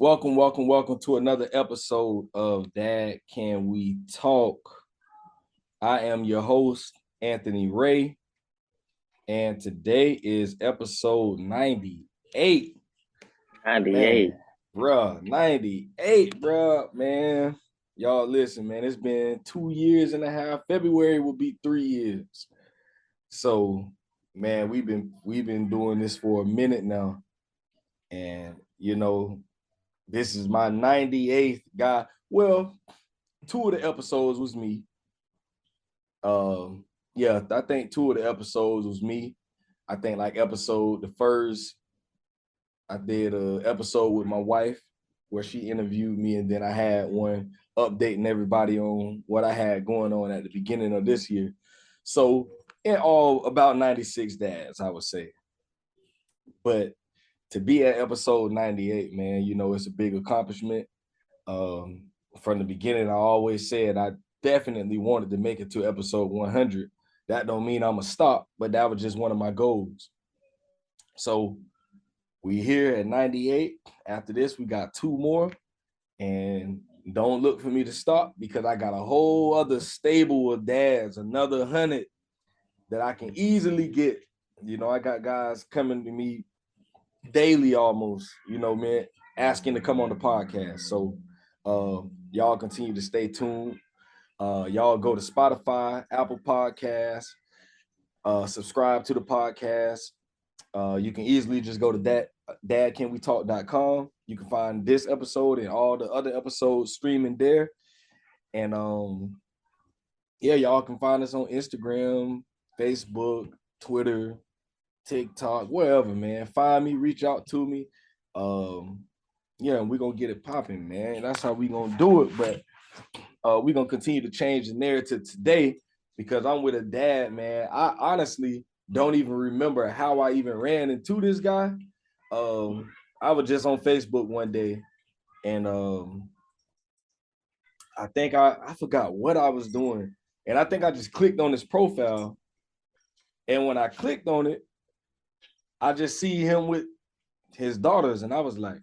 Welcome to another episode of Dad Can We Talk? I am your host, Anthony Ray, and today is episode 98. 98. Man, 98, man. Y'all listen, man, it's been 2 years and a half. February will be 3 years. So, man, we've been doing this for a minute now. And this is my 98th guy. Well, two of the episodes was me. I think two of the episodes was me. I think like the first, I did a episode with my wife where she interviewed me, and then I had one updating everybody on what I had going on at the beginning of this year. So in all, about 96 dads, I would say. But to be at episode 98, man, it's a big accomplishment. From the beginning, I always said I definitely wanted to make it to episode 100. That don't mean I'm gonna stop, but that was just one of my goals. So we here at 98. After this, we got two more, and don't look for me to stop because I got a whole other stable of dads, another 100 that I can easily get. I got guys coming to me daily almost, man, asking to come on the podcast. So y'all continue to stay tuned. Y'all go to Spotify, Apple Podcasts, subscribe to the podcast. You can easily just go to dadcanwetalk.com. You can find this episode and all the other episodes streaming there. And y'all can find us on Instagram, Facebook, Twitter, TikTok, wherever, man. Find me, reach out to me. We're gonna get it popping, man. That's how we gonna do it. But we're gonna continue to change the narrative today because I'm with a dad, man. I honestly don't even remember how I even ran into this guy. I was just on Facebook one day, and I think I forgot what I was doing, and I think I just clicked on his profile, and when I clicked on it, I just see him with his daughters, and I was like,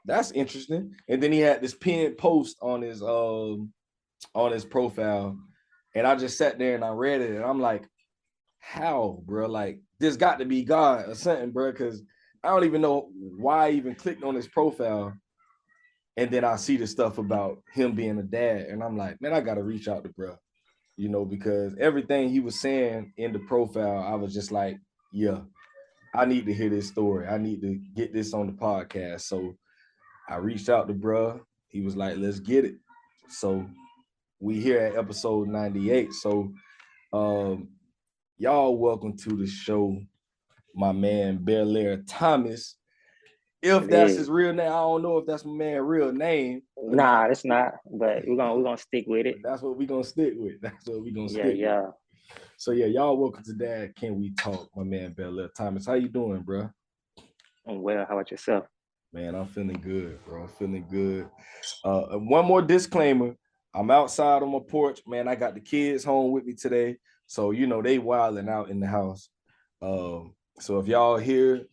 that's interesting. And then he had this pinned post on his profile, and I just sat there and I read it, and I'm like, how, bro? Like, this got to be God or something, bro, because I don't even know why I even clicked on his profile. And then I see the stuff about him being a dad, and I'm like, man, I gotta reach out to bro, because everything he was saying in the profile, I was just like, yeah, I need to hear this story. I need to get this on the podcast. So I reached out to bro. He was like, let's get it. So we here at episode 98. So y'all welcome to the show, my man Belaire Thomas. If that's his real name, I don't know if that's my man's real name. Nah, it's not. But we're gonna stick with it. That's what we're gonna stick with. That's what we're gonna stick Yeah. with. So y'all welcome to Dad Can We Talk, my man Belaire Thomas. How you doing, bro? I'm well. How about yourself? Man, I'm feeling good, bro. I'm feeling good. One more disclaimer. I'm outside on my porch, man. I got the kids home with me today. So, they wilding out in the house. So if y'all hear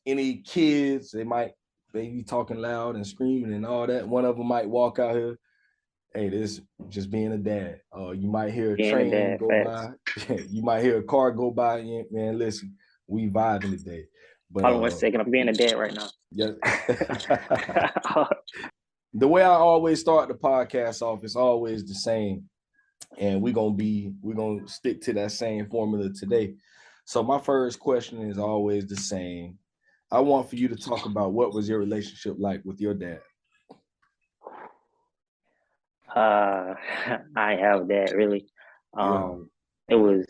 any kids, they be talking loud and screaming and all that. One of them might walk out here. Hey, this just being a dad. You might hear a Being a train dad, go facts. by. You might hear a car go by. Man, listen, we vibing today. But Hold on 1 second. I'm being a dad right now. yeah. The way I always start the podcast off is always the same. And we're gonna stick to that same formula today. So my first question is always the same. I want for you to talk about what was your relationship like with your dad. I have that really. Yeah. It was.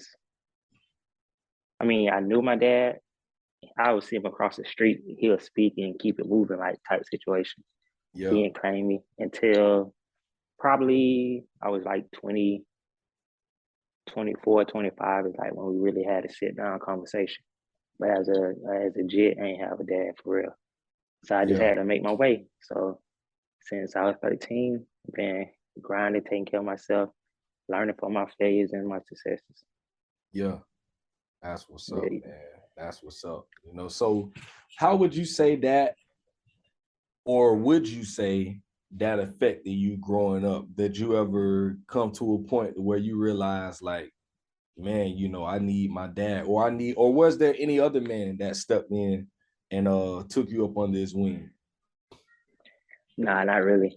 I mean, I knew my dad. I would see him across the street. He was speaking and keep it moving, like type situation. Yeah. He didn't claim me until probably I was like 20, 24, 25 is like when we really had a sit down conversation. But as a jit, I ain't have a dad for real. So I just Yeah. had to make my way. So since I was 13, I've been grinding, taking care of myself, learning from my failures and my successes. Yeah. That's what's up, Yeah. man. That's what's up. So how would you say that or would you say that affected you growing up? Did you ever come to a point where you realize like, man, you know, I need my dad, or was there any other man that stepped in and took you up under his wing? Nah, not really.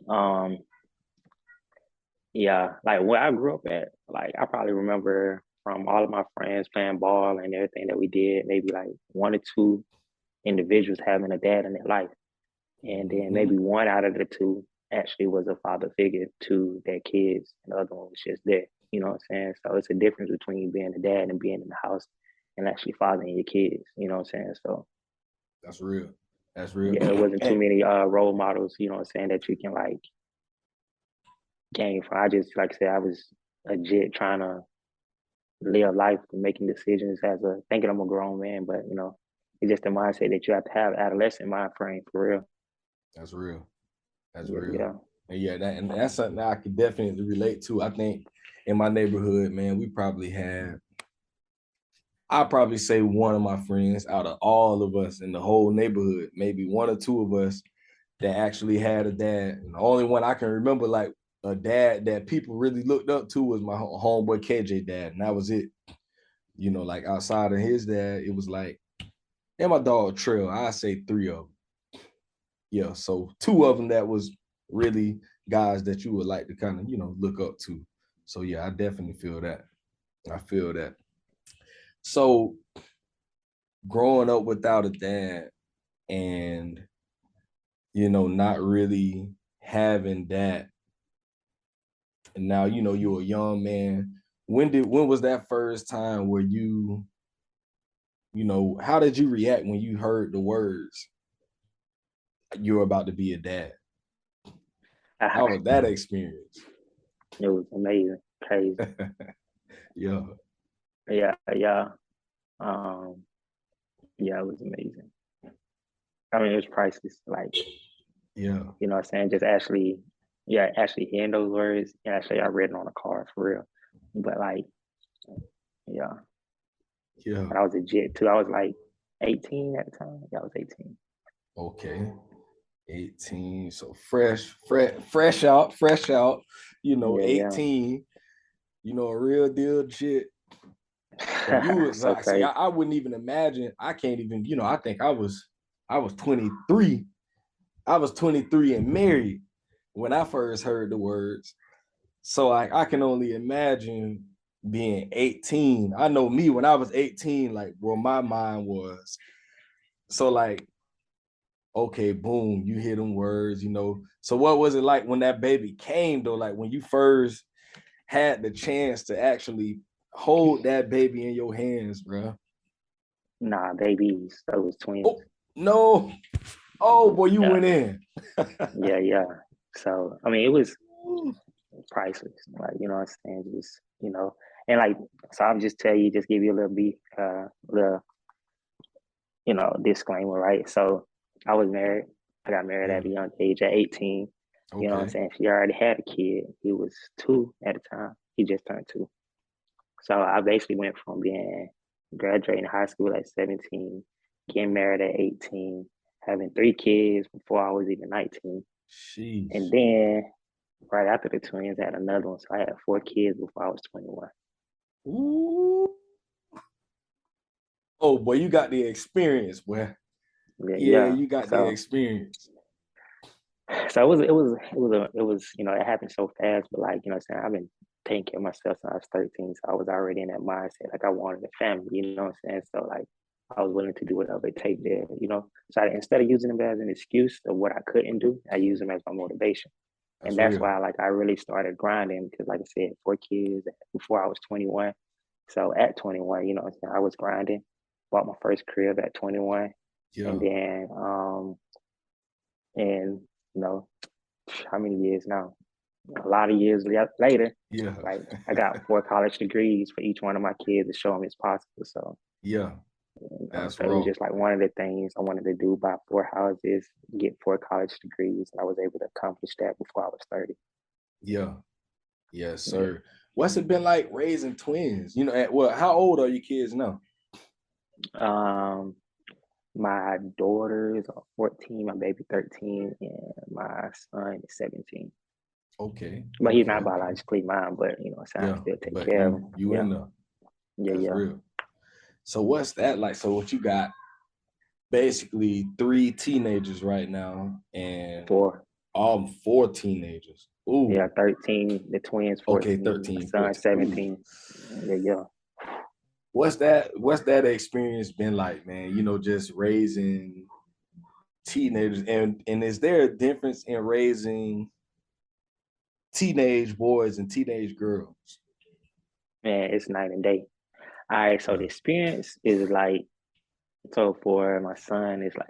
Yeah, like where I grew up at, like I probably remember from all of my friends playing ball and everything that we did, maybe like one or two individuals having a dad in their life. And then Mm-hmm. maybe one out of the two actually was a father figure to their kids, and the other one was just there. You know what I'm saying? So it's a difference between being a dad and being in the house and actually fathering your kids. You know what I'm saying? So That's real. That's real. yeah, it wasn't too And many role models. You know what I'm saying, that you can like gain from. I just like I said, I was legit trying to live life and making decisions as a thinking I'm a grown man, but you know, it's just the mindset that you have to have adolescent mind frame for real. that's real. That's Yeah, real. yeah. And yeah, that's something that I could definitely relate to. I think in my neighborhood, man, we probably had, I probably say one of my friends out of all of us in the whole neighborhood, maybe one or two of us that actually had a dad. And the only one I can remember like a dad that people really looked up to was my homeboy KJ dad, and that was it. You know, like outside of his dad, it was like, and my dog Trail. I say three of them. Yeah, so two of them that was really guys that you would like to kind of, you know, look up to. So yeah, I definitely feel that. I feel that. So growing up without a dad and, you know, not really having that, and now you know you're a young man. When was that first time where you know, how did you react when you heard the words you're about to be a dad? How was that experience? It was amazing, crazy. Yeah, Yeah, yeah. Um, yeah, it was amazing. I mean, it was priceless. Like, yeah, you know what I'm saying? Just actually, yeah, actually hearing those words. And actually, I read it on a card for real. But like, yeah, yeah. and I was a jit too. I was like 18 at the time. Yeah, I was 18. Okay. 18. So fresh out, you know, Yeah, 18, you know, a real deal shit. And you yeah. was So like, see, crazy. I wouldn't even imagine. I can't even, you know, I think I was 23. I was 23 and married when I first heard the words. So I can only imagine being 18. I know me when I was 18, like where my mind was. So like, okay, boom, you hear them words, you know. So what was it like when that baby came though? Like when you first had the chance to actually hold that baby in your hands, bro. Nah, babies. Those twins. Oh no. Oh boy, you Yeah, went in. yeah, yeah. So I mean, it was priceless. Like, you know what I'm saying? Just, you know, and like, so I'll just tell you, just give you a little little, you know, disclaimer, right? So I was married. I got married Yeah. at a young age at 18. You know what I'm Okay. saying? She already had a kid. He was two at the time. He just turned two. So I basically went from being graduating high school at 17, getting married at 18, having three kids before I was even 19. And Sheesh. then right after the twins, I had another one. So I had four kids before I was 21. Ooh. Oh boy, you got the experience, boy. Yeah, Yeah, yeah. you got the experience. So it was, you know, it happened so fast, but like, you know what I'm saying, I've been taking care of myself since I was 13. So I was already in that mindset. Like I wanted a family, you know what I'm saying? So like I was willing to do whatever it take there, you know. So instead of using them as an excuse of what I couldn't do, I use them as my motivation. And That's that's real. why like I really started grinding because like I said, four kids before I was 21. So at 21, you know what I'm saying, I was grinding, bought my first crib at 21. And Yeah. then and you know, how many years now? A lot of years later, Yeah. like I got four college degrees for each one of my kids to show them it's possible. So, Yeah. you know, That's so it was raw. just like one of the things I wanted to do: buy four houses, get four college degrees, and I was able to accomplish that before I was 30. Yeah. Yes, Yeah. sir. What's it been like raising twins? You know, well, how old are your kids now? Um, My daughters are 14, my baby 13, and my son is 17. Okay. But he's Okay. not Okay. biologically mine, but so I Yeah. still take But care of him. you Yeah. in there. Yeah, That's yeah. real. So what's that like? So what you got basically 3 teenagers right now and Four. all 4 teenagers. Yeah, Ooh. 13, the twins Okay, 14, my 13, son 14. Ooh. 17. Yeah, yeah. What's that experience been like, man? Just raising teenagers, and is there a difference in raising teenage boys and teenage girls? Man, it's night and day. All right, so Yeah. the experience is like, so for my son, it's like,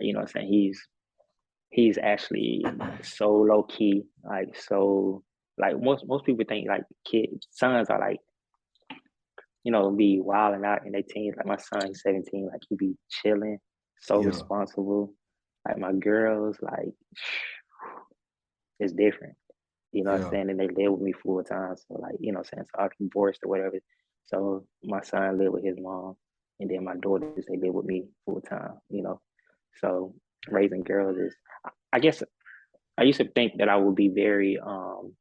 he's actually so low key, like so like most people think like kids sons are like, be wilding out in their teens. Like my son, he's 17, like he be chilling, so Yeah. responsible. Like my girls, like it's different. You know what I'm Yeah. saying? And they live with me full time. So like, so I'm divorced or whatever. So my son live with his mom, and then my daughters, they live with me full time. So raising girls is, I guess I used to think that I would be very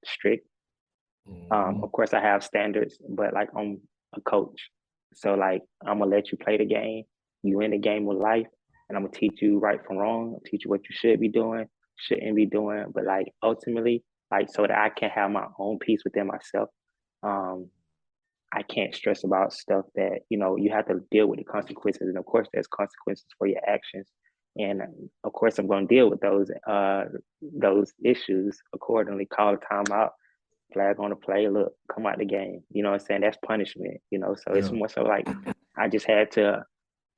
strict. Mm-hmm. Of course I have standards, but like I'm a coach. So like I'm gonna let you play the game. You in the game of life, and I'm gonna teach you right from wrong, I'll teach you what you should be doing, shouldn't be doing. But like ultimately, like so that I can have my own peace within myself. Um, I can't stress about stuff that, you have to deal with the consequences. And of course, there's consequences for your actions. And of course, I'm going to deal with those issues accordingly. Call a timeout, flag on the play. Look, come out the game. You know what I'm saying? That's punishment. So it's Yeah. more so like I just I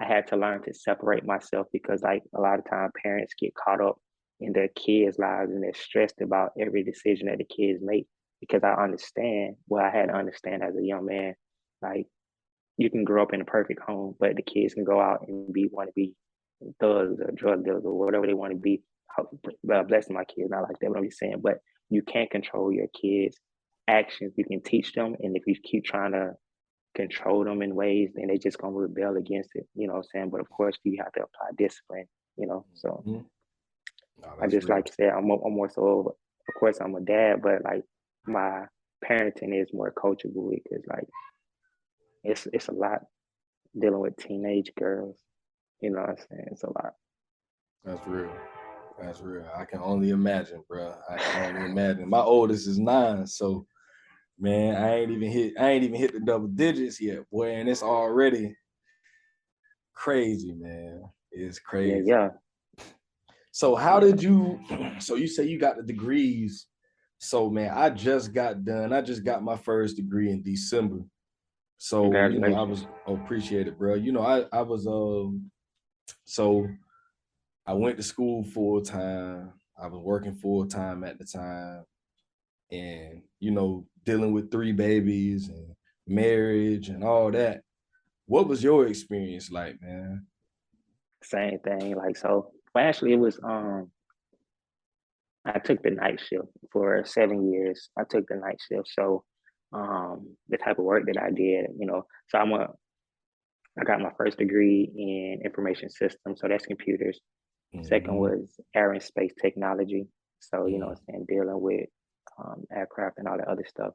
had to learn to separate myself because like a lot of time parents get caught up in their kids' lives and they're stressed about every decision that the kids make because I understand what I had to understand as a young man. Like you can grow up in a perfect home, but the kids can go out and want to be thugs or drug dealers or whatever they want to be. Blessing my kids, not like that, but I'm just saying. But you can't control your kids' actions. You can teach them, and if you keep trying to control them in ways, then they just gonna rebel against it. You know what I'm saying? But of course, you have to apply discipline. So Mm-hmm. No, I that's just real. like I said, I'm more so. Of course, I'm a dad, but like my parenting is more coachable because like it's a lot dealing with teenage girls. You know what I'm saying? It's a lot. That's real. That's real. I can only imagine, bro. I can only imagine. My oldest is 9, so man, I ain't even hit the double digits yet, boy, and it's already crazy, man. It's Yeah, crazy. yeah, So how yeah. did you so you say you got the degrees. So man, I just got done. I just got my first degree in December. So, I Congratulations. was appreciate it, bro. I was so I went to school full time. I was working full time at the time and dealing with 3 babies and marriage and all that. What was your experience like, man? Same thing. Like so. Well, actually, it was I took the night shift for 7 years. I took the night shift. So the type of work that I did, so I got my first degree in information systems, so that's computers. Second Mm-hmm. was aerospace technology. So, Mm-hmm. I'm saying dealing with aircraft and all that other stuff.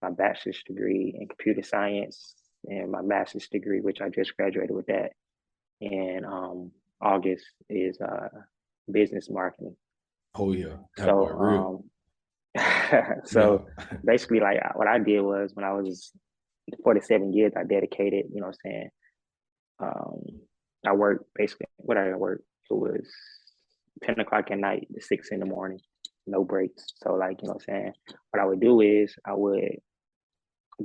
My bachelor's degree in computer science and my master's degree, which I just graduated with that in August, is business marketing. Oh yeah, that boy real. So, Yeah. so basically, like what I did was when I was 47 years, I dedicated, I'm saying, um, I worked basically, what did I work? It was 10 o'clock at night to 6 in the morning, no breaks. So, like, what I'm saying? What I would do is I would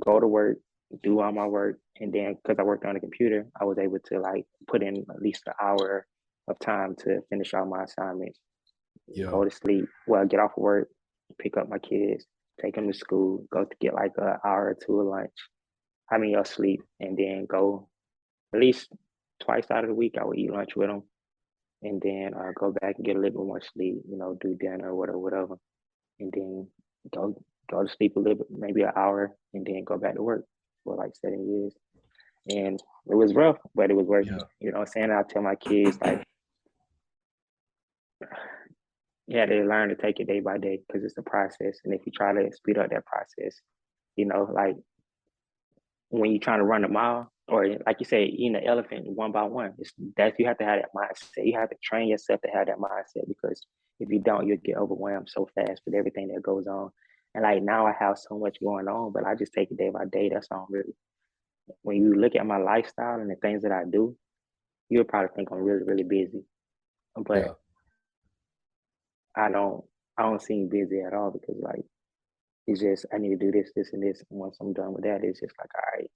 go to work, do all my work, and then because I worked on the computer, I was able to like put in at least an hour of time to finish all my assignments, Yeah. go to sleep, well, get off of work, pick up my kids, take them to school, go to get like an hour or two of lunch, have me else sleep, and then go at least twice out of the week. I would eat lunch with them, and then go back and get a little bit more sleep. Do dinner or whatever, and then go go to sleep a little bit, maybe an hour, and then go back to work for like 7 years. And it was rough, but it was worth it. Yeah. You know what I'm saying? I tell my kids like you had to learn to take it day by day because it's a process. And if you try to speed up that process, like when you're trying to run a mile, or like you say, eating an elephant one by one, that you have to have that mindset. You have to train yourself to have that mindset because if you don't, you'll get overwhelmed so fast with everything that goes on. And like now, I have so much going on, but I just take it day by day. That's all I'm really. When you look at my lifestyle and the things that I do, you'll probably think I'm really, really busy, but Yeah. I don't. I don't seem busy at all because like it's just I need to do this, this, and this. And once I'm done with that, it's just like all right.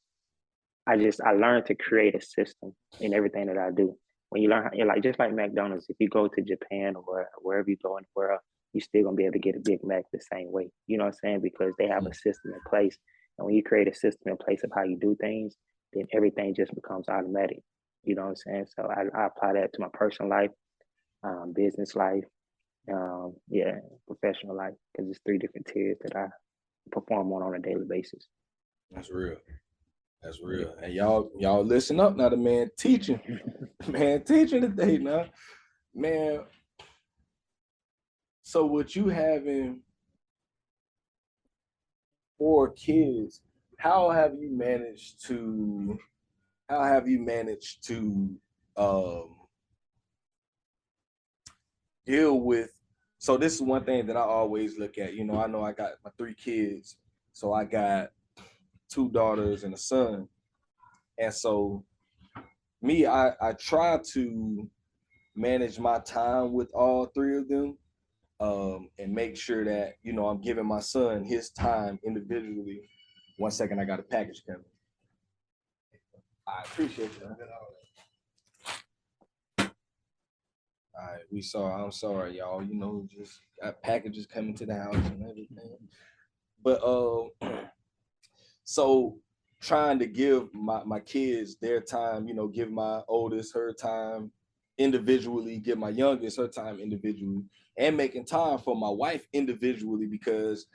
I learned to create a system in everything that I do. When you learn, you're like just like McDonald's. If you go to Japan or wherever you go in the world, you're still gonna be able to get a Big Mac the same way. You know what I'm saying? Because they have a Mm, system in place, and when you create a system in place of how you do things, then everything just becomes automatic. You know what I'm saying? So I apply that to my personal life, business life, yeah, professional life, because it's three different tiers that I perform on a daily basis. that's real. That's Yeah. real. And y'all listen up now. The man teaching, man teaching today now, man. So with you having 4 kids, how have you managed to? How have you managed to um, deal with? So this is one thing that I always look at. I know I got my 3 kids, so I got 2 daughters and a son, and so me, I try to manage my time with all 3 of them, and make sure that I'm giving my son his time individually. One second, I got a package coming. I appreciate that. All right, I'm sorry, y'all. Just got packages coming to the house and everything. But so trying to give my kids their time, give my oldest her time individually, give my youngest her time individually, and making time for my wife individually because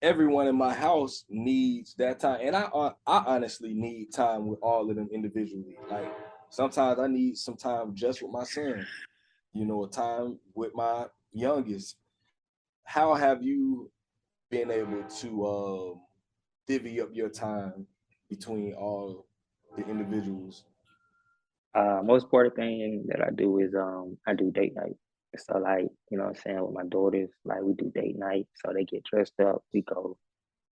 everyone in my house needs that time, and I honestly need time with all of them individually. Like sometimes I need some time just with my son, a time with my youngest. How have you been able to divvy up your time between all the individuals? Most important thing that I do is I do date night. So like, what I'm saying, with my daughters, like we do date night. So they get dressed up, we go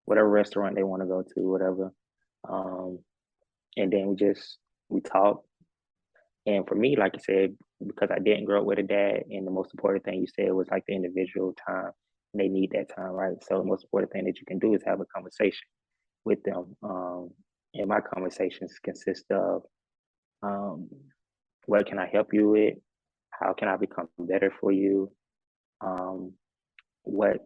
whatever restaurant they want to go to, whatever. Um, and then we talk. And for me, like you said, because I didn't grow up with a dad, and the most important thing you said was like the individual time. They need that time, right? So the most important thing that you can do is have a conversation with them. And my conversations consist of um, what can I help you with? How can I become better for you? Um, what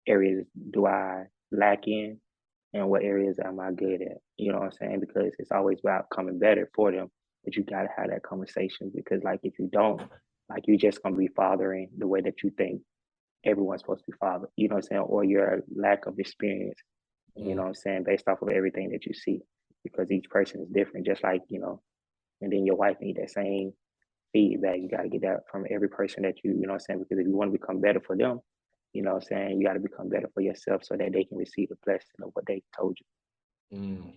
areas do I lack in? And what areas am I good at? You know what I'm saying? Because it's always about coming better for them. But you gotta have that conversation because like if you don't, like you're just gonna be fathering the way that you think everyone's supposed to be fathered, you know what I'm saying? Or your lack of experience, you know Mm, what I'm saying, based off of everything that you see. Because each person is different, just like, and then your wife need that same feedback. You got to get that from every person that you know what I'm saying? Because if you want to become better for them, you know what I'm saying, you got to become better for yourself so that they can receive the blessing of what they told you. mm,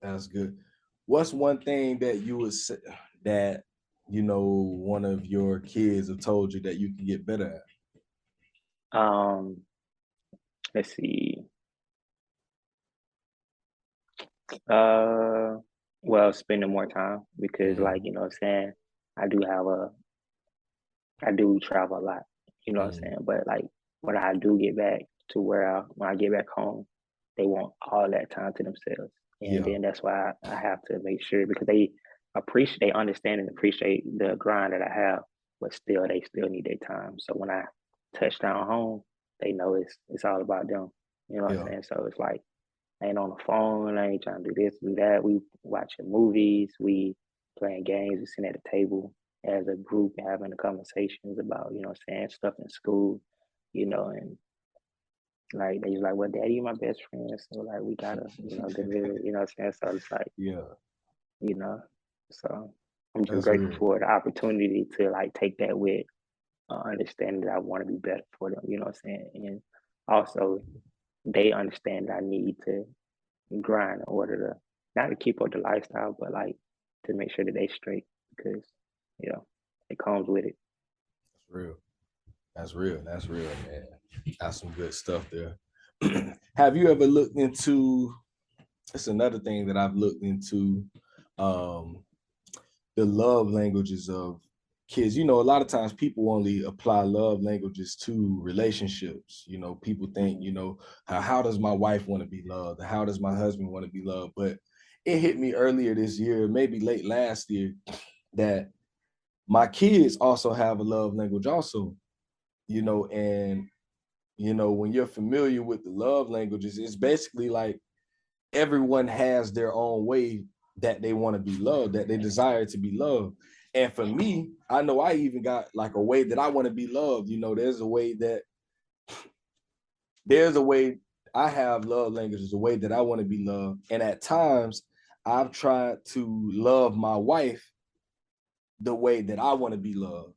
that's good. What's one thing that you would say that one of your kids have told you that you can get better at? Um, let's see. Uh, well, spending more time because, like, Mm, you know what I'm saying, I do have a I do travel a lot, you know what I'm mm, saying? But like when I do get back to when I get back home, they want all that time to themselves. And yeah. then that's why I have to make sure because they understand and appreciate the grind that I have, but still they still need their time. So when I touch down home, they know it's all about them. You know what Yeah. I'm saying? So it's like I ain't on the phone, I ain't trying to do this, do that. We watching movies, we playing games, we sitting at the table as a group having the conversations about, you know what I'm saying, stuff in school, and like they was like, well, daddy, you my best friend. So like we gotta, get rid of it, you know what I'm saying? So it's like, Yeah. you know, so I'm just That's grateful real. for the opportunity to like take that with understanding that I want to be better for them. You know what I'm saying? And also they understand that I need to grind in order to not to keep up the lifestyle, but like to make sure that they straight because you know it comes with it. That's real. That's real. That's real, man. That's some good stuff there. Have you ever looked into? It's another thing that I've looked into. Um, the love languages of kids. You know, a lot of times people only apply love languages to relationships. You know, people think, you know, how does my wife want to be loved? How does my husband want to be loved? But it hit me earlier this year, maybe late last year, that my kids also have a love language also, you know, and you know, when you're familiar with the love languages, it's basically like everyone has their own way that they want to be loved, that they desire to be loved. And for me, I know I even got like a way that I want to be loved. You know, there's a way I have love languages, a way that I want to be loved. And at times I've tried to love my wife the way that I want to be loved.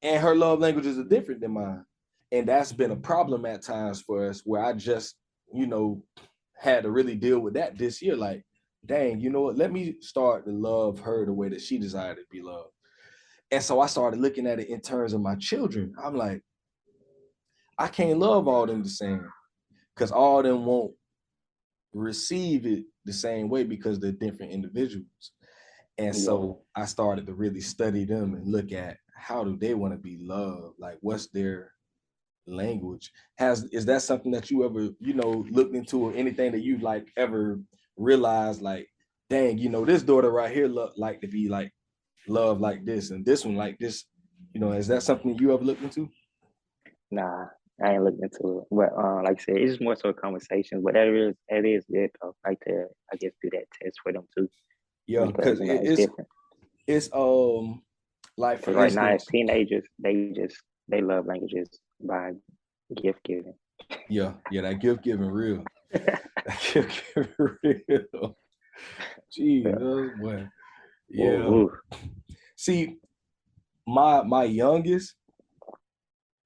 And her love languages are different than mine. And that's been a problem at times for us where I just, you know, had to really deal with that this year. Like, dang, you know what? Let me start to love her the way that she desired to be loved. And so I started looking at it in terms of my children. I'm like, I can't love all them the same because all of them won't receive it the same way because they're different individuals. And Yeah, so I started to really study them and look at how do they want to be loved? Like, what's their language? Is that something that you ever, you know, looked into, or anything that you like ever realized, like, dang, you know, this daughter right here like to be like love like this, and this one like this? You know, is that something you ever looked into? nah, I ain't looking into it. But like I said, it's just more so a conversation. But that is good though. Like to I guess do that test for them too Yeah, because because it's different. it's like for Because right now as instance, teenagers, they love languages by gift giving. yeah, that gift giving real. That gift giving real. Yeah. Jesus, boy. Ooh, Yeah. ooh. See, my youngest,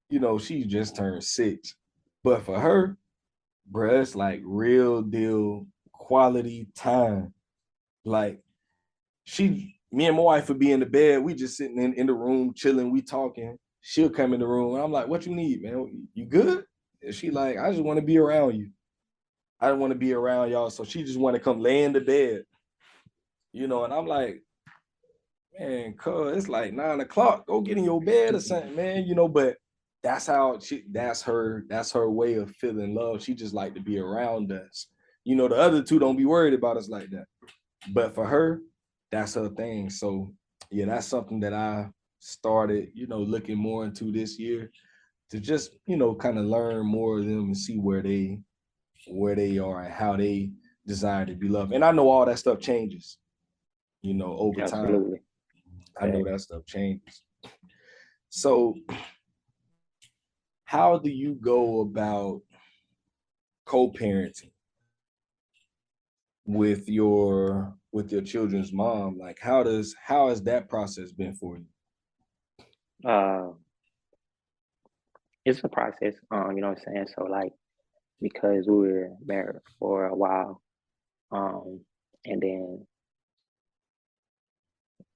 you know, she just turned 6. But for her, bruh, it's like real deal quality time. Like me and my wife would be in the bed, we just sitting in the room chilling, we talking. She'll come in the room and I'm like, what you need, man? You good? And she like, I just want to be around you. I don't want to be around y'all. So she just want to come lay in the bed, you know, and I'm like, man, cuz it's like 9 o'clock. Go get in your bed or something, man. You know, but that's her way of feeling love. She just like to be around us. You know, the other two don't be worried about us like that. But for her, that's her thing. So yeah, that's something that I started, you know, looking more into this year to just, you know, kind of learn more of them and see where they are and how they desire to be loved. And I know all that stuff changes, you know, over time. Absolutely. I know that stuff changes. So, how do you go about co-parenting with your children's mom? Like, how has that process been for you? Uh, it's a process. You know what I'm saying? So like because we were married for a while, um, and then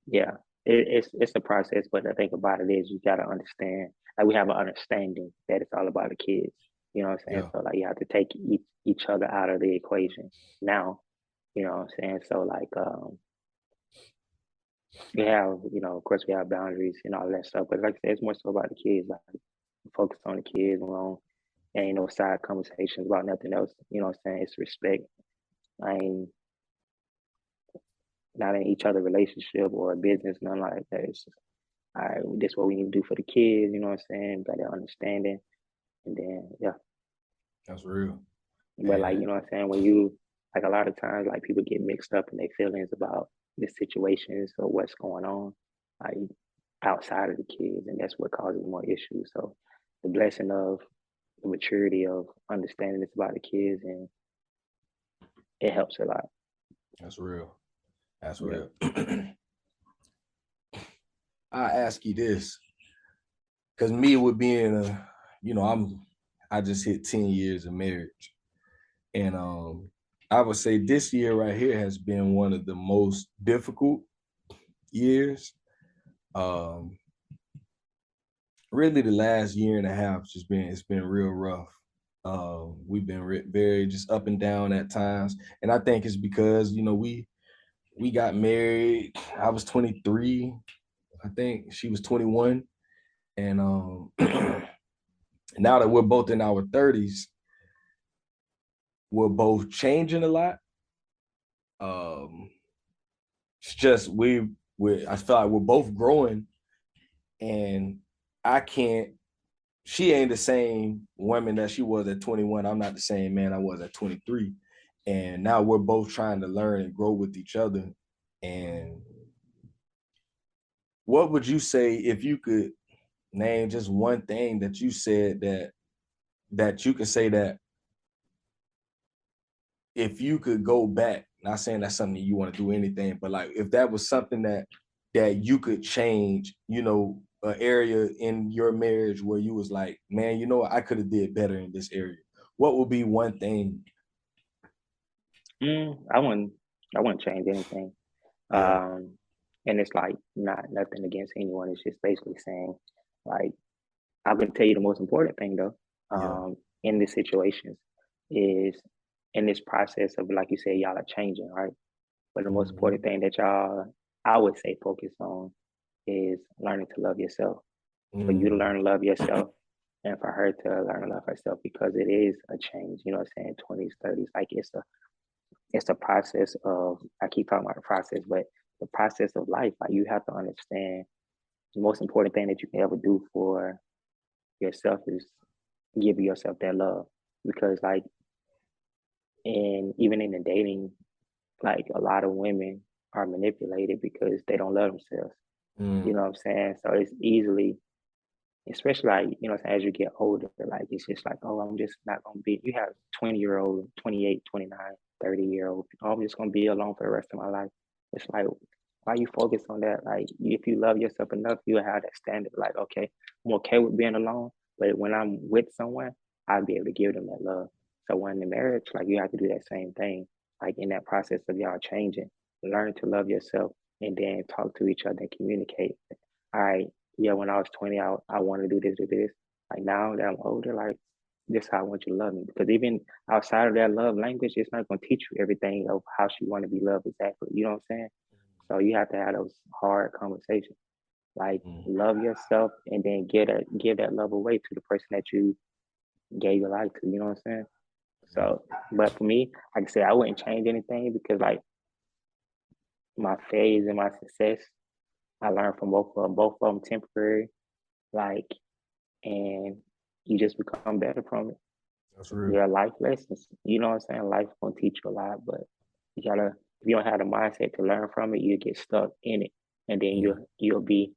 yeah, it's a process. But the thing about it is you gotta understand. Like we have an understanding that it's all about the kids. You know what I'm saying? Yeah, So like you have to take each other out of the equation now. You know what I'm saying? So like we have, of course we have boundaries and all that stuff. But like I said, it's more so about the kids. Like focus on the kids alone. Ain't no side conversations about nothing else. You know what I'm saying? It's respect. I ain't not in each other relationship or business, nothing like that. It's just, all right, this is what we need to do for the kids, you know what I'm saying? Better understanding. And then yeah. that's real. But like, And you know what I'm saying, when you like a lot of times like people get mixed up in their feelings about the situations or what's going on, like outside of the kids, and that's what causes more issues. So the blessing of the maturity of understanding it's about the kids and it helps a lot. that's real. That's Yeah. real. I ask you this, because me with being I just hit 10 years of marriage. And I would say this year right here has been one of the most difficult years. Um, Really the last year and a half just been it's been real rough. We've been very just up and down at times, and I think it's because we got married. I was 23, I think she was 21, and now that we're both in our 30s, we're both changing a lot. Um, it's just we I feel like we're both growing, and I can't she ain't the same woman that she was at 21. I'm not the same man I was at 23. And now we're both trying to learn and grow with each other. And what would you say if you could name just one thing that you said that you could say that if you could go back, not saying that's something you want to do anything, but like if that was something that you could change, an area in your marriage where you was like, man, I could have did better in this area. What would be one thing? Mm, I wouldn't. I wouldn't change anything. Yeah, Um, and it's like not nothing against anyone. It's just basically saying, like, I'm gonna tell you the most important thing though. yeah. In these situations, is in this process of like you said, y'all are changing, right? But the most important Mm-hmm. thing that y'all, I would say, focus on is learning to love yourself. For you to Mm, learn to love yourself, and for her to learn to love herself, because it is a change. You know what I'm saying? 20s, 30s, like it's a process of. I keep talking about the process, but the process of life. Like you have to understand the most important thing that you can ever do for yourself is give yourself that love. Because like, and even in the dating, like a lot of women are manipulated because they don't love themselves. You mm, know what I'm saying? So it's easily, especially like, as you get older, like it's just like, oh, I'm just not gonna be, you have 20-year-old, 28, 29, 30-year-old, oh, I'm just gonna be alone for the rest of my life. It's like, why you focus on that? Like if you love yourself enough, you'll have that standard, like, okay, I'm okay with being alone, but when I'm with someone, I'll be able to give them that love. So when in marriage, like you have to do that same thing. Like in that process of y'all changing, learn to love yourself and then talk to each other and communicate. All right, yeah, when I was 20, I want to do this. Like now that I'm older, like this is how I want you to love me. Because even outside of that love language, it's not gonna teach you everything of how she want to be loved exactly. You know what I'm saying? So you have to have those hard conversations. Like mm. love yourself and then give that love away to the person that you gave your life to. You know what I'm saying? Yeah. So, but for me, like I said, I wouldn't change anything because like my phase and my success, I learned from both of them. Both of them temporary. Like and you just become better from it. That's real. There are life lessons. You know what I'm saying? Life's gonna teach you a lot, but you gotta if you don't have the mindset to learn from it, you get stuck in it. And then Mm, you'll be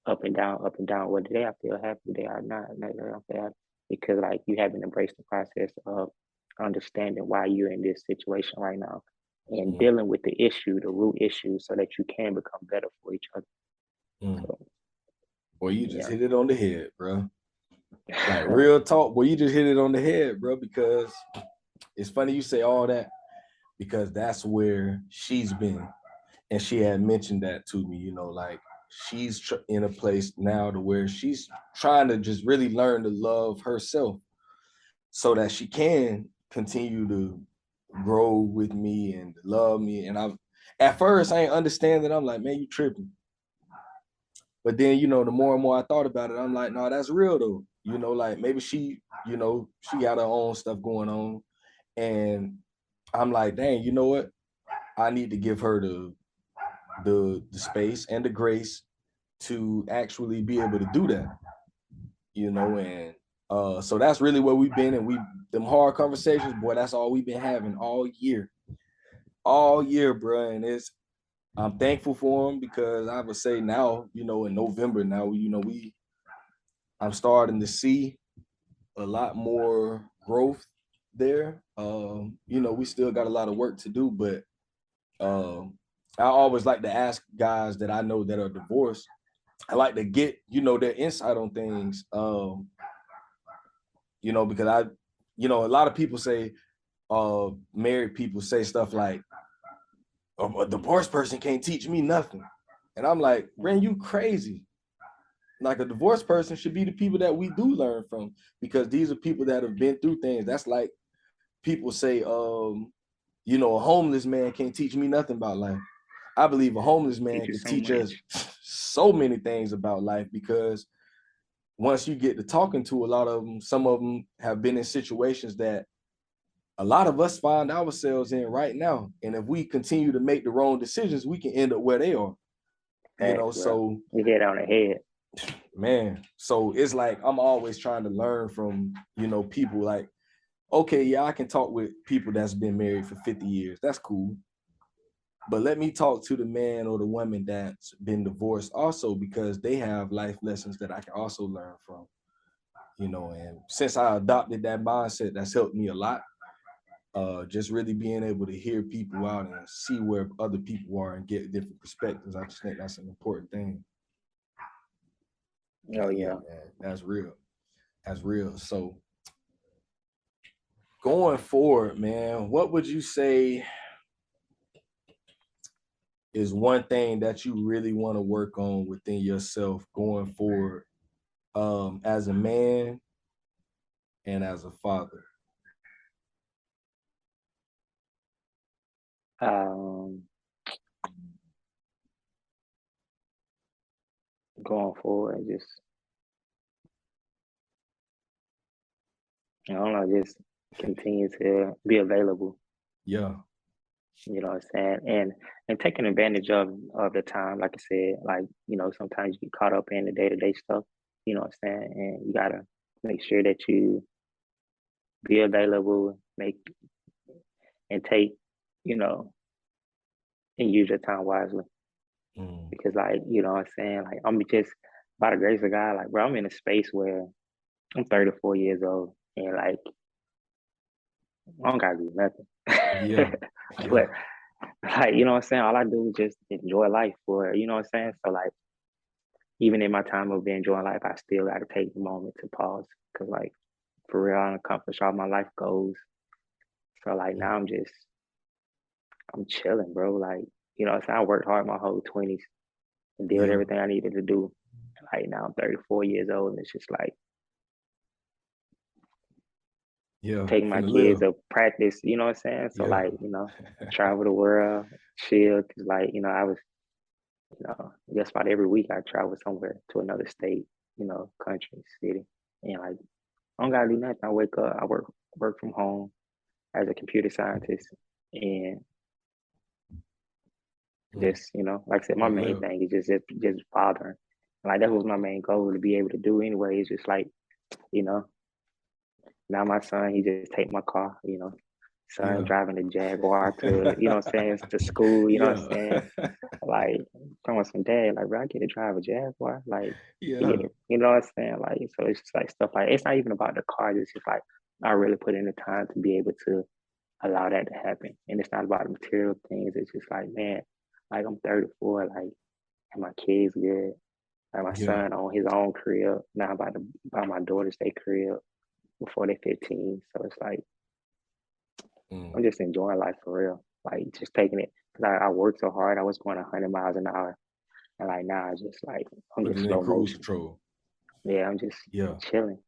up and down. Well, today I feel happy, today I'm not. Today I feel happy. Because like you haven't embraced the process of understanding why you're in this situation right now and mm, dealing with the issue, the root issue, so that you can become better for each other. mm. So Boy, you just yeah. hit it on the head, bro. Like real talk, boy, you just hit it on the head, bro. Because it's funny you say all that because that's where she's been, and she had mentioned that to me. Like she's in a place now to where she's trying to just really learn to love herself, so that she can continue to grow with me and love me. And I've at first I ain't understand that. I'm like, man, you tripping. But then, the more and more I thought about it, I'm like, no, that's real though. Like maybe she got her own stuff going on. And I'm like, dang, you know what? I need to give her the space and the grace to actually be able to do that, and so that's really where we've been. And we them hard conversations, boy, that's all we've been having all year, bro. And I'm thankful for them because I would say now, in November now, I'm starting to see a lot more growth there. We still got a lot of work to do, but I always like to ask guys that I know that are divorced, I like to get, their insight on things. Because a lot of people say, married people say stuff like, a divorced person can't teach me nothing. And I'm like, Ren, you crazy. Like, a divorced person should be the people that we do learn from, because these are people that have been through things. That's like people say, a homeless man can't teach me nothing about life. I believe a homeless man Teach you can so teach us much. so many things about life, because once you get to talking to a lot of them, some of them have been in situations that a lot of us find ourselves in right now. And if we continue to make the wrong decisions, we can end up where they are. Facts, bro. So You hit on the head. man, so it's like I'm always trying to learn from, people like, okay, yeah, I can talk with people that's been married for 50 years. That's cool. But let me talk to the man or the woman that's been divorced also, because they have life lessons that I can also learn from. And since I adopted that mindset, that's helped me a lot. Just really being able to hear people out and see where other people are and get different perspectives. I just think that's an important thing. Oh But yeah, yeah. man, that's real. That's real. So going forward, man, what would you say is one thing that you really want to work on within yourself going forward, as a man and as a father? Um, Going forward, just I don't know, just continue to be available. Yeah. You know what I'm saying? And taking advantage of the time, like I said, like, sometimes you get caught up in the day-to-day stuff, you know what I'm saying? And you gotta make sure that you be available, make and take, you know, and use your time wisely. Mm. Because like, you know what I'm saying? Like I'm just by the grace of God, like bro, I'm in a space where I'm 34 years old and like I don't gotta do nothing. Yeah. But Yeah. like, you know what I'm saying? All I do is just enjoy life for, you know what I'm saying? So like even in my time of enjoying life, I still gotta take the moment to pause. Cause like for real, I accomplished all my life goals. So like now Mm. I'm chilling, bro. Like, you know what I'm saying? I worked hard my whole 20s and did Yeah. everything I needed to do. Like now I'm 34 years old and it's just like Yeah. taking my Finna kids live. to practice, you know what I'm saying? So Yeah. like, travel the world, chill. Cause like, I was, just about every week I travel somewhere to another state, country, city. And like I don't gotta do nothing. I wake up, I work from home as a computer scientist and Mm. just, like I said, my Finna main live. thing is just fathering. Like that was my main goal to be able to do anyway. It's just like, you know, now my son, he just take my car, son Yeah. driving the Jaguar to, what I'm saying, to school, you know what I'm Yeah. saying? Like, talking some dad, like, bro, I get to drive a Jaguar. Like, you get Yeah. it, you know what I'm saying? Like, so it's just like stuff like, it's not even about the car. It's just like, I really put in the time to be able to allow that to happen. And it's not about the material things. It's just like, man, like I'm 34, like, and my kids good. Like my Yeah. son on his own crib, now about to buy my daughter's day crib before they're 15. So it's like, Mm. I'm just enjoying life for real. Like just taking it because I worked so hard. I was going 100 miles an hour, and like now I just like I'm Put just it in slow cruise motion. control. Yeah, I'm just Yeah. chilling.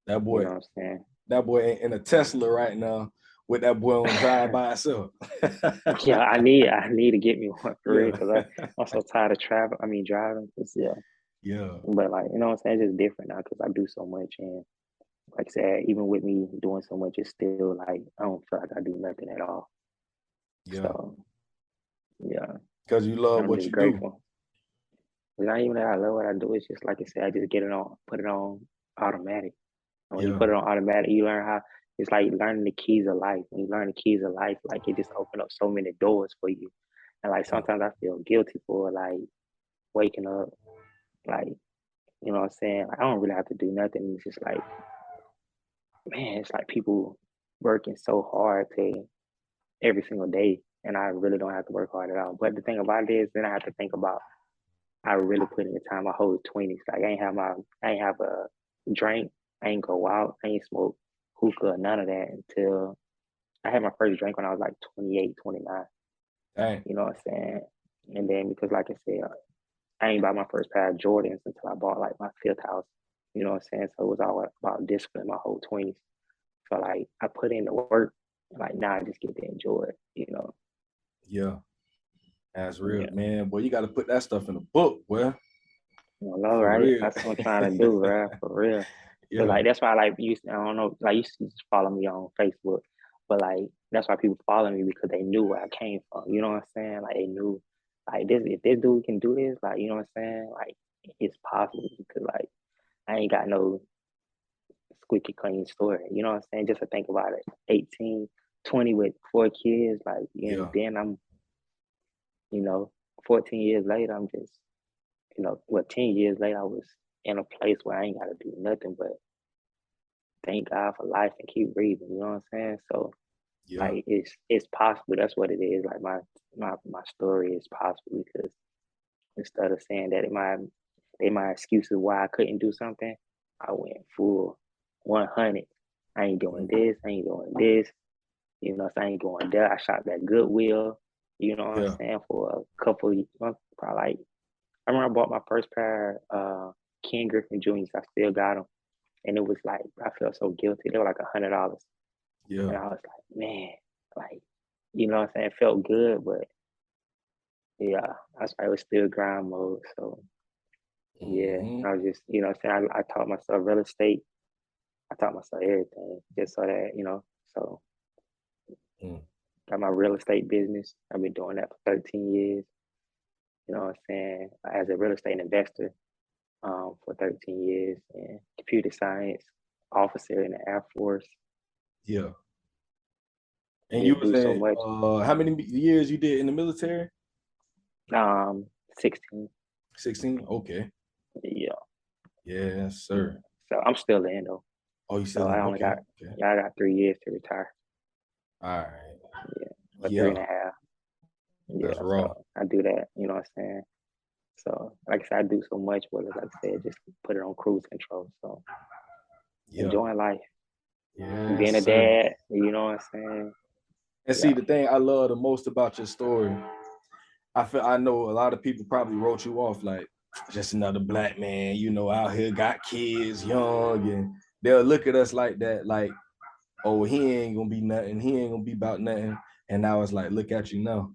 That You boy, know what I'm that boy ain't in a Tesla right now with that boy on drive saying? by himself. Yeah, I need to get me one for real Yeah. because I'm so tired of travel. I mean driving. Yeah, Yeah. but like you know what I'm saying, it's just different now because I do so much and like I said, even with me doing so much, it's still like I don't feel like I do nothing at all. Yeah. So yeah, Because you love I'm what just you do. grateful. It's not even that I love what I do. It's just like I said, I just get it on, put it on automatic. And when you Yeah. put it on automatic, you learn how it's like learning the keys of life. When you learn the keys of life, like it just open up so many doors for you. And like Mm. sometimes I feel guilty for like waking up, like you know what I'm saying. Like I don't really have to do nothing. It's just like man, it's like people working so hard to every single day, and I really don't have to work hard at all. But the thing about it is, then I have to think about I really put in the time my whole 20s. Like I ain't have a drink, I ain't go out, I ain't smoke hookah, none of that until I had my first drink when I was like 28, 29. Dang. You know what I'm saying? And then because like I said, I ain't buy my first pair of Jordans until I bought like my fifth house. You know what I'm saying? So it was all about discipline my whole 20s. So like I put in the work, and like now I just get to enjoy it, you know. Yeah, that's real, Yeah. man. Boy, you got to put that stuff in the book, boy. You know, For right? real. That's what I'm trying to do, right? For real. Cause Yeah, like that's why like I don't know, like you used to just follow me on Facebook, but like that's why people follow me because they knew where I came from. You know what I'm saying? Like they knew, like this if this dude can do this, like you know what I'm saying? Like it's possible because like I ain't got no squeaky clean story. You know what I'm saying? Just to think about it, 18, 20 with 4 kids, like and yeah, then I'm, you know, 14 years later, I'm just, 10 years later, I was in a place where I ain't got to do nothing but thank God for life and keep breathing. You know what I'm saying? So yeah. like it's possible. That's what it is. Like my story is possible because instead of saying that my excuses why I couldn't do something, I went full 100. I ain't doing Mhm. this. I ain't doing this. You know, so I ain't going there. I shot that Goodwill. You know what I'm Yeah, saying? For a couple of months, probably like I remember I bought my first pair of Ken Griffin Juniors. I still got them, and it was like I felt so guilty. They were like $100, yeah. and I was like, man, like you know what I'm saying? It felt good, but yeah, I was still grind mode. So yeah, Hmm. I was just you know what I'm saying I taught myself real estate. I taught myself everything just so that so Mm. got my real estate business. I've been doing that for 13 years. You know what I'm saying? As a real estate investor for 13 years and computer science officer in the Air Force. Yeah. And you Just was do so at much. how many years you did in the military? Um, 16. 16? Okay. Yeah, Yes, yeah. sir. So I'm still in though. Oh, you So still I in? only Okay. got Okay. yeah, I got 3 years to retire. All right. Yeah, or three and Yeah, a half. that's Yeah, raw. so I do that. You know what I'm saying? So like I said, I do so much, but like I said, just put it on cruise control. So Yeah. enjoying life, being Yes, a sir. dad. You know what I'm saying? And see, Yeah, the thing I love the most about your story, I know a lot of people probably wrote you off like just another black man, out here got kids, young, and they'll look at us like that, like, oh, he ain't gonna be nothing, he ain't gonna be about nothing. And now it's like, look at you now.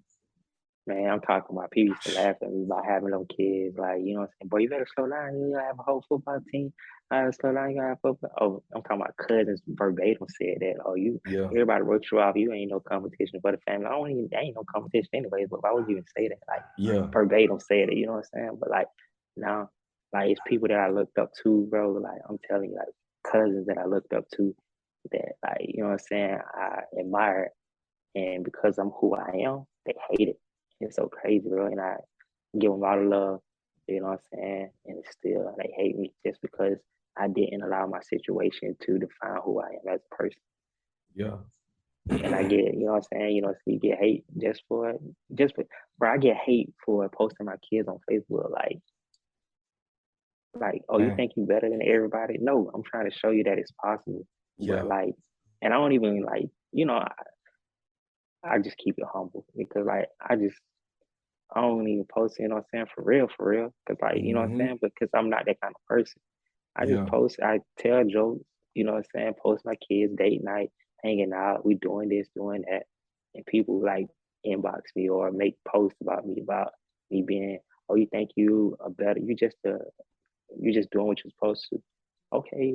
man, I'm talking about people used to laugh at me about having no kids. Like, you know what I'm saying? Boy, you better slow down. You gotta have a whole football team. I gotta slow down. You gotta have football. Oh, I'm talking about cousins verbatim said that. Oh, Yeah, everybody wrote you off. You ain't no competition for the family. Ain't no competition anyways. But why would you even say that? Like, yeah, verbatim said it. You know what I'm saying? But like, now, like, it's people that I looked up to, bro. Like, I'm telling you, like, cousins that I looked up to that, like, you know what I'm saying? I admire and because I'm who I am, they hate it. It's so crazy, bro. And I give them a lot of love, you know what I'm saying? And still, they hate me just because I didn't allow my situation to define who I am as a person. yeah. And I get, you know what I'm saying? So you get hate bro, I get hate for posting my kids on Facebook. Oh, you Dang. think you better than everybody? No, I'm trying to show you that it's possible. But Yeah, and I don't even I just keep it humble because I don't even post, you know what I'm saying, for real. Cause you know what I'm hmm, saying? Because I'm not that kind of person. I just yeah, post, I tell jokes, you know what I'm saying, post my kids, date night, hanging out, we doing this, doing that. And people like inbox me or make posts about me being, oh, you think you are better, you just doing what you're supposed to. Okay,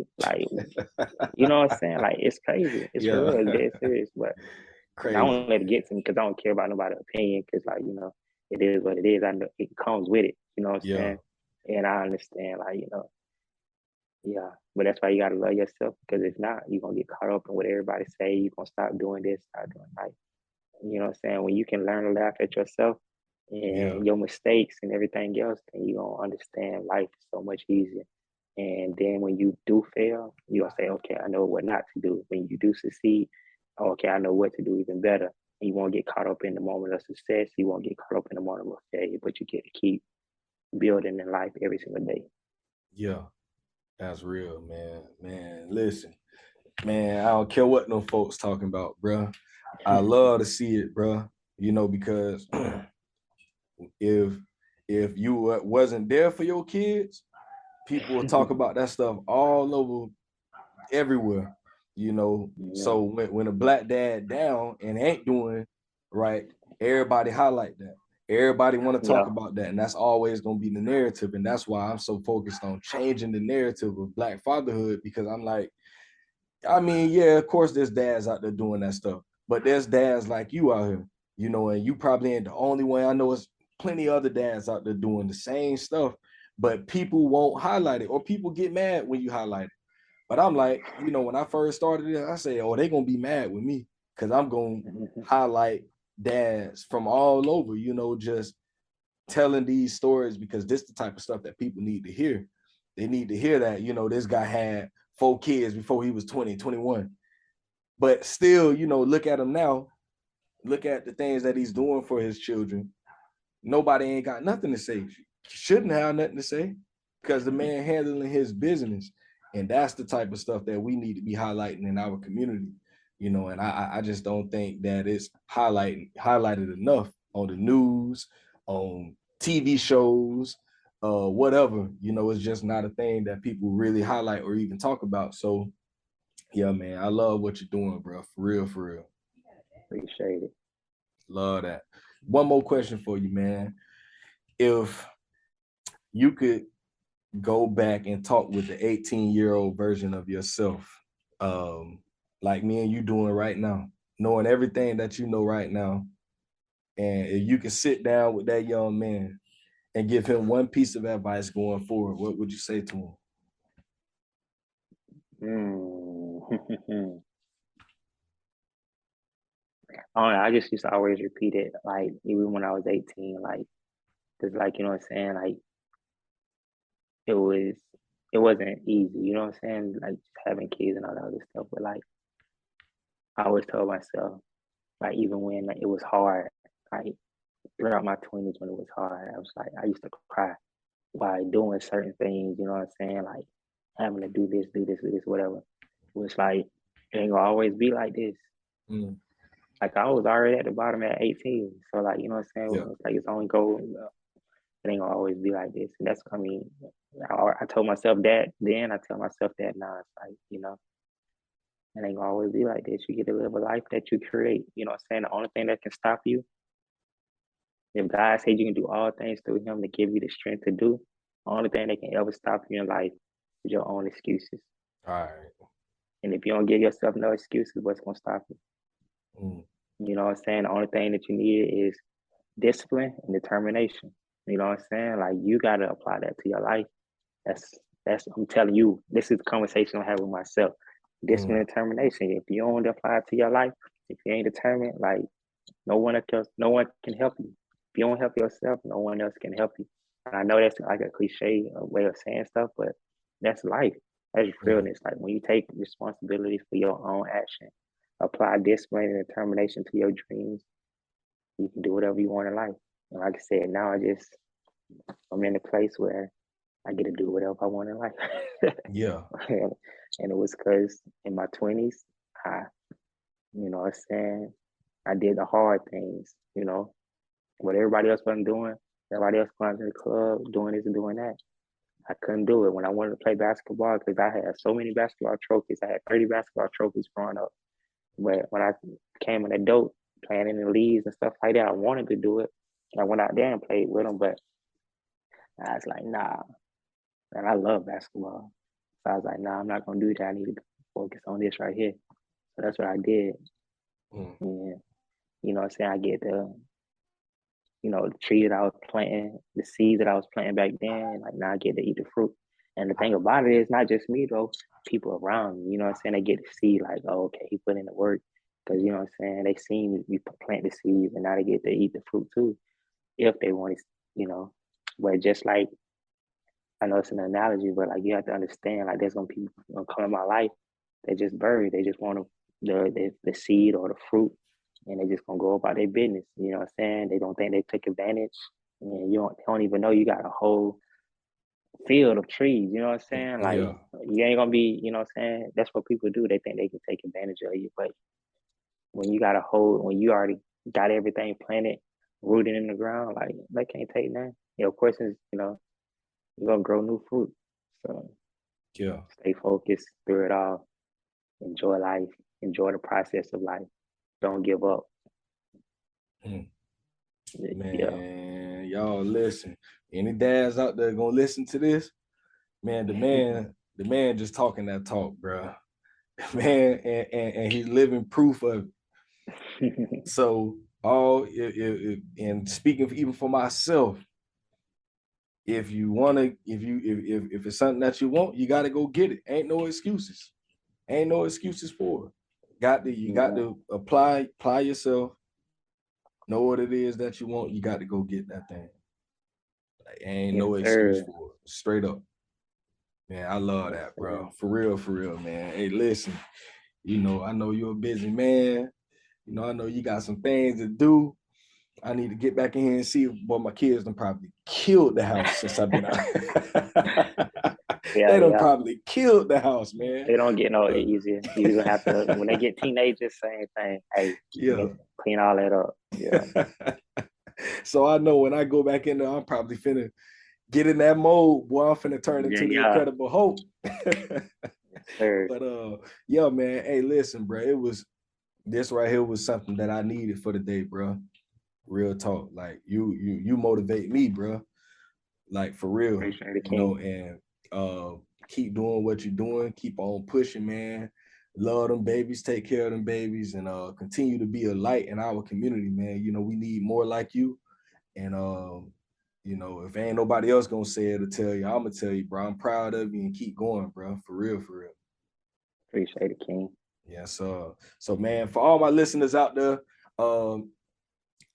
you know what I'm saying? Like it's crazy. It's for yeah. real, it's dead serious. But I Crazy. don't let it get to me because I don't care about nobody's opinion because it is what it is. I know it comes with it. You know what I'm Yeah, saying? And I understand yeah. But that's why you gotta love yourself because if not, you're gonna get caught up in what everybody say. You're gonna stop doing this, start doing you know what I'm saying? When you can learn to laugh at yourself yeah, and your mistakes and everything else, then you're gonna understand life so much easier. And then when you do fail, you're gonna say, okay, I know what not to do. When you do succeed, okay, I know what to do even better. And you won't get caught up in the moment of success. You won't get caught up in the moment of failure, but you get to keep. building in life every single day. Yeah, that's real, man. Man, listen, man, I don't care what no folks talking about, bro. I love to see it, bro. You know, because if you wasn't there for your kids, people will talk about that stuff all over everywhere. You know, Yeah, so when a black dad down and ain't doing right, everybody highlight that. Everybody want to talk yeah, about that, and that's always gonna be the narrative. And that's why I'm so focused on changing the narrative of black fatherhood, because I'm like, I mean, yeah, of course there's dads out there doing that stuff, but there's dads like you out here, you know, and you probably ain't the only one. I know it's plenty other dads out there doing the same stuff, but people won't highlight it, or people get mad when you highlight it. But I'm like, you know, when I first started it, I say, oh, they gonna be mad with me because I'm gonna highlight dads from all over, you know, just telling these stories, because this is the type of stuff that people need to hear. They need to hear that, you know, this guy had 4 kids before he was 20, 21. But still, you know, look at him now. Look at the things that he's doing for his children. Nobody ain't got nothing to say. Shouldn't have nothing to say, because the man handling his business. And that's the type of stuff that we need to be highlighting in our community, you know. And I just don't think that it's highlighted enough on the news, on TV shows, whatever. You know, it's just not a thing that people really highlight or even talk about. So yeah, man, I love what you're doing, bro. For real, for real. appreciate it. Love that. One more question for you, man. If you could go back and talk with the 18-year-old version of yourself, um, like me and you doing right now, knowing everything that you know right now, and if you could sit down with that young man and give him one piece of advice going forward, what would you say to him? Mm. I just used to always repeat it, like even when I was 18, like, cause like you know what I'm saying, like it was, it wasn't easy, you know what I'm saying, like just having kids and all that other stuff. But like I always told myself, like even when like, it was hard, like throughout my 20s when it was hard, I was like I used to cry while doing certain things, you know what I'm saying, like having to do this, whatever. It was like it ain't gonna always be like this. Mm, Like I was already at the bottom at 18. So like, you know what I'm saying? yeah. It's like it's only go, it ain't gonna always be like this. And that's, I mean, I told myself that then, I tell myself that now. It's like, you know, it ain't gonna always be like this. You get to live a life that you create. You know what I'm saying? The only thing that can stop you, if God said you can do all things through him to give you the strength to do, the only thing that can ever stop you in life is your own excuses. All right. And if you don't give yourself no excuses, what's gonna stop you? Mm, You know what I'm saying? The only thing that you need is discipline and determination. You know what I'm saying? Like you gotta apply that to your life. That's I'm telling you, this is the conversation I have with myself. Discipline mm, and determination. If you don't apply it to your life, if you ain't determined, like no one can help you. If you don't help yourself, no one else can help you. And I know that's like a cliche way of saying stuff, but that's life. That's yeah. realness. Like when you take responsibility for your own action, apply discipline and determination to your dreams, you can do whatever you want in life. And like I said, now I'm in a place where I get to do whatever I want in life. Yeah. And it was because in my 20s, I, you know what I'm saying, I did the hard things, you know, what everybody else wasn't doing. Everybody else going to the club, doing this and doing that. I couldn't do it when I wanted to play basketball because I had so many basketball trophies. I had 30 basketball trophies growing up. But when I became an adult, playing in the leagues and stuff like that, I wanted to do it. I went out there and played with them, but I was like, nah. And I love basketball. So I was like, nah, I'm not gonna do that. I need to focus on this right here. So that's what I did. Mm, And you know what I'm saying? I get the tree that I was planting, the seeds that I was planting back then, like now I get to eat the fruit. And the thing about it is not just me though, people around me, you know what I'm saying? They get to see like, oh, okay, he put in the work. Cause you know what I'm saying? They seen me plant the seeds and now they get to eat the fruit too, if they want to, you know. But just like I know it's an analogy, but like you have to understand, like there's gonna be people gonna come in my life. They just buried. They just want the seed or the fruit, and they just gonna go about their business. You know what I'm saying? They don't think they took advantage. And you don't even know you got a whole field of trees. You know what I'm saying? Like Yeah, you ain't gonna be. You know what I'm saying? That's what people do. They think they can take advantage of you, but when you got a whole, when you already got everything planted, rooted in the ground, like they can't take that. Of course, it's, you're gonna grow new fruit. So yeah, stay focused through it all. Enjoy life. Enjoy the process of life. Don't give up. Yeah. man. Y'all listen. Any dads out there gonna listen to this? Man, the man just talking that talk, bro. Man, and he's living proof of it. So and speaking even for myself, if you want to, if it's something that you want, you got to go get it. Ain't no excuses. Ain't no excuses for it. You got Yeah. to apply yourself. Know what it is that you want. You got to go get that thing. Like, ain't Yes, no excuse sir. for it. Straight up. Man, I love Yes, that, sir. bro. For real, man. Hey, listen, I know you're a busy man. I know you got some things to do. I need to get back in here and see what my kids done probably killed the house since I've been out. Yeah, They done yeah. probably killed the house, man. They don't get no Uh, easier. You gonna have to when they get teenagers, same thing. Hey, yeah. clean all that up. Yeah. So I know when I go back in there, I'm probably finna get in that mode. Boy, I'm finna turn Yeah, into the yeah. Incredible Hulk. Yes, sir. But yeah, man. Hey, listen, bro. This right here was something that I needed for the day, bro. Real talk. Like you motivate me, bro. Like for real, Appreciate it, King. and keep doing what you're doing, keep on pushing, man. Love them babies, take care of them babies, and continue to be a light in our community, man. We need more like you. And if ain't nobody else gonna say it or tell you, I'm gonna tell you, bro. I'm proud of you and keep going, bro. For real, for real. Appreciate it, King. Yes, so man, for all my listeners out there, um,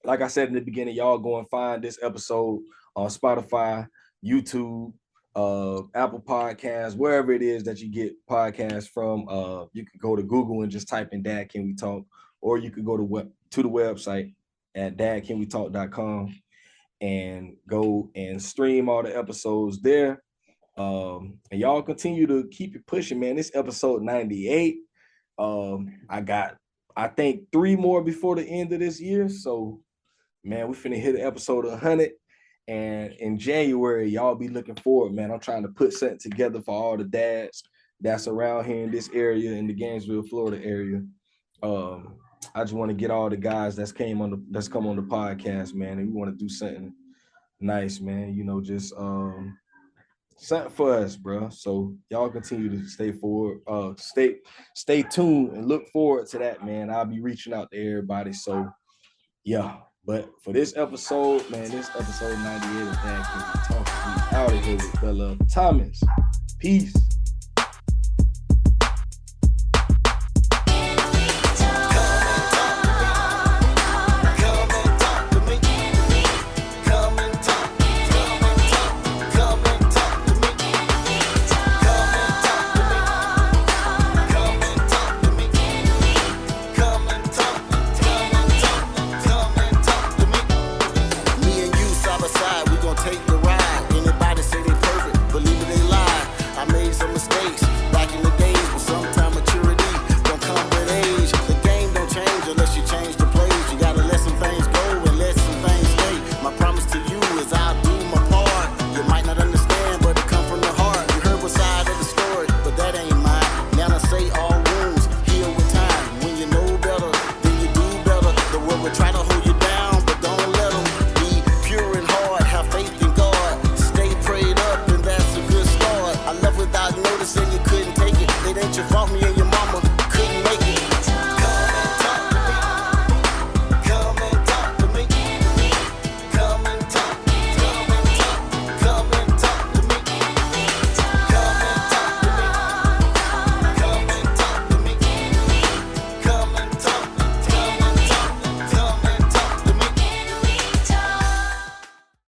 like I said in the beginning, y'all go and find this episode on Spotify, YouTube, Apple Podcasts, wherever it is that you get podcasts from. You can go to Google and just type in Dad Can We Talk, or you could go to the website at dadcanwetalk.com and go and stream all the episodes there. And y'all continue to keep it pushing, man. This episode 98. I think 3 more before the end of this year. So man, we finna hit episode 100. And in January, y'all be looking forward, man. I'm trying to put something together for all the dads that's around here in this area, in the Gainesville, Florida area. I just want to get all the guys that's come on the podcast, man, and we want to do something nice, man. Just something for us, bro. So y'all continue to stay forward, stay tuned and look forward to that, man. I'll be reaching out to everybody. So yeah, but for this episode, man, this episode 98 of Dad Can We Talk, we out of here with Belaire Thomas. Peace.